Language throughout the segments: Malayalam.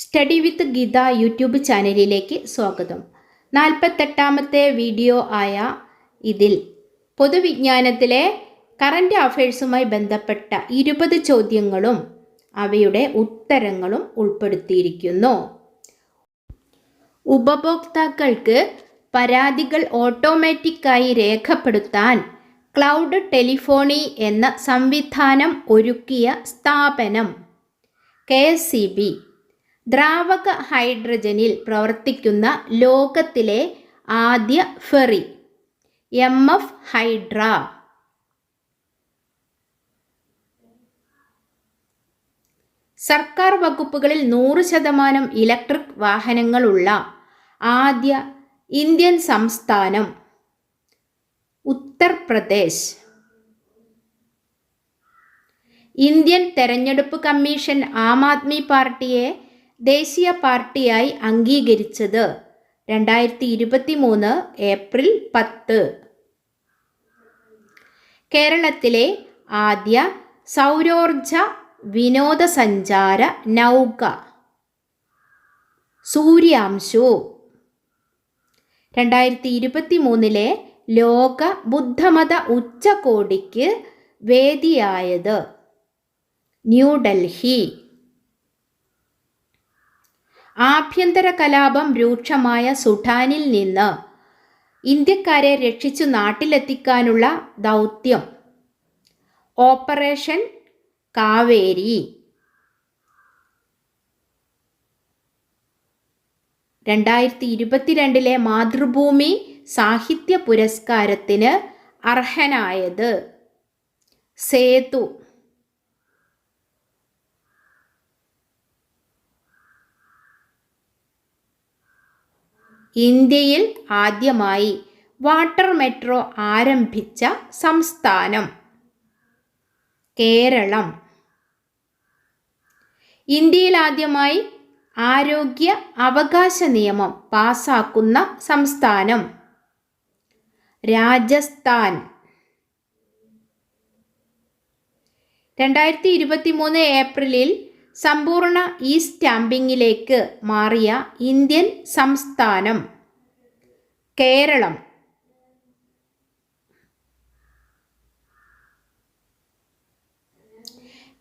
സ്റ്റഡി വിത്ത് ഗീത യൂട്യൂബ് ചാനലിലേക്ക് സ്വാഗതം. 48ാമത്തെ വീഡിയോ ആയ ഇതിൽ പൊതുവിജ്ഞാനത്തിലെ കറൻറ്റ് അഫയേഴ്സുമായി ബന്ധപ്പെട്ട 20 ചോദ്യങ്ങളും അവയുടെ ഉത്തരങ്ങളും ഉൾപ്പെടുത്തിയിരിക്കുന്നു. ഉപഭോക്താക്കൾക്ക് പരാതികൾ ഓട്ടോമാറ്റിക്കായി രേഖപ്പെടുത്താൻ ക്ലൗഡ് ടെലിഫോണി എന്ന സംവിധാനം ഒരുക്കിയ സ്ഥാപനം KSEB. ദ്രാവക ഹൈഡ്രജനിൽ പ്രവർത്തിക്കുന്ന ലോകത്തിലെ ആദ്യ ഫെറി MF ഹൈഡ്ര. സർക്കാർ വകുപ്പുകളിൽ 100% ഇലക്ട്രിക് വാഹനങ്ങളുള്ള ആദ്യ ഇന്ത്യൻ സംസ്ഥാനം ഉത്തർപ്രദേശ്. ഇന്ത്യൻ തെരഞ്ഞെടുപ്പ് കമ്മീഷൻ ആം ആദ്മി പാർട്ടിയെ ദേശീയ പാർട്ടിയായി അംഗീകരിച്ചത് 2023 ഏപ്രിൽ 10. കേരളത്തിലെ ആദ്യ സൗരോർജ വിനോദസഞ്ചാര നൗക സൂര്യാംശു. 2023 ലോക ബുദ്ധമത ഉച്ചകോടിക്ക് വേദിയായത് ന്യൂഡൽഹി. ആഭ്യന്തര കലാപം രൂക്ഷമായ സുഡാനിൽ നിന്ന് ഇന്ത്യക്കാരെ രക്ഷിച്ചു നാട്ടിലെത്തിക്കാനുള്ള ദൗത്യം ഓപ്പറേഷൻ കാവേരി. 2022 മാതൃഭൂമി സാഹിത്യ പുരസ്കാരത്തിന് അർഹനായത് സേതു. ഇന്ത്യയിൽ ആദ്യമായി വാട്ടർ മെട്രോ ആരംഭിച്ച സംസ്ഥാനം കേരളം. ഇന്ത്യയിൽ ആദ്യമായി ആരോഗ്യ അവകാശ നിയമം പാസാക്കുന്ന സംസ്ഥാനം രാജസ്ഥാൻ. 2023 ഏപ്രിലിൽ സമ്പൂർണ്ണ സ്റ്റാമ്പിങ്ങിലേക്ക് മാറിയ ഇന്ത്യൻ സംസ്ഥാനം കേരളം.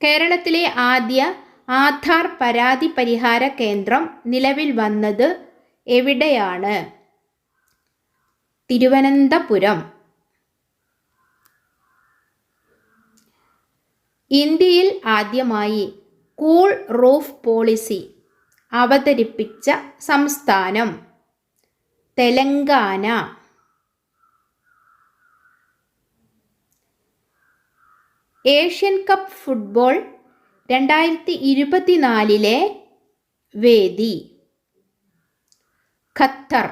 കേരളത്തിലെ ആദ്യ ആധാർ പരാതി പരിഹാര കേന്ദ്രം നിലവിൽ വന്നത് എവിടെയാണ്? തിരുവനന്തപുരം. ഇന്ത്യയിൽ ആദ്യമായി കൂൾ റൂഫ് പോളിസി അവതരിപ്പിച്ച സംസ്ഥാനം തെലങ്കാന. ഏഷ്യൻ കപ്പ് ഫുട്ബോൾ 2024 വേദി ഖത്തർ.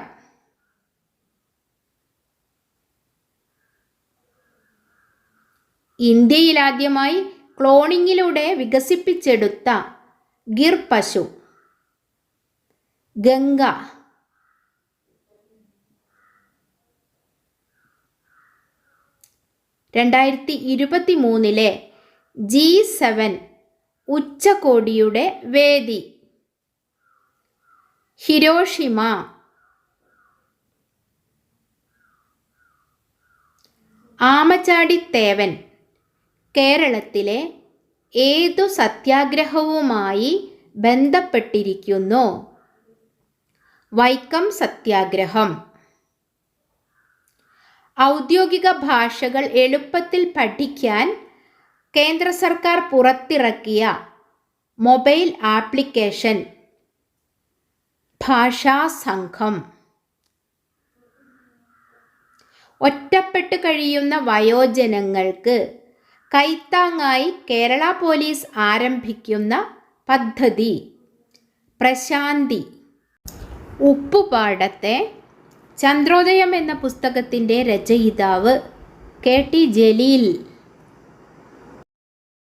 ഇന്ത്യയിൽ ആദ്യമായി ക്ലോണിങ്ങിലൂടെ വികസിപ്പിച്ചെടുത്ത ഗിർ പശു ഗംഗ. 2023 G7 ഉച്ചകോടിയുടെ വേദി ഹിരോഷിമ. ആമചാടിത്തേവൻ കേരളത്തിലെ ഏതു സത്യാഗ്രഹവുമായി ബന്ധപ്പെട്ടിരിക്കുന്നു? വൈക്കം സത്യാഗ്രഹം. ഔദ്യോഗിക ഭാഷകൾ എളുപ്പത്തിൽ പഠിക്കാൻ കേന്ദ്ര സർക്കാർ പുറത്തിറക്കിയ മൊബൈൽ ആപ്ലിക്കേഷൻ ഭാഷാസംഘം. ഒറ്റപ്പെട്ട് കഴിയുന്ന വയോജനങ്ങൾക്ക് കൈത്താങ്ങായി കേരള പോലീസ് ആരംഭിക്കുന്ന പദ്ധതി പ്രശാന്തി. ഉപ്പുപാടത്തെ ചന്ദ്രോദയം എന്ന പുസ്തകത്തിൻ്റെ രചയിതാവ് KT ജലീൽ.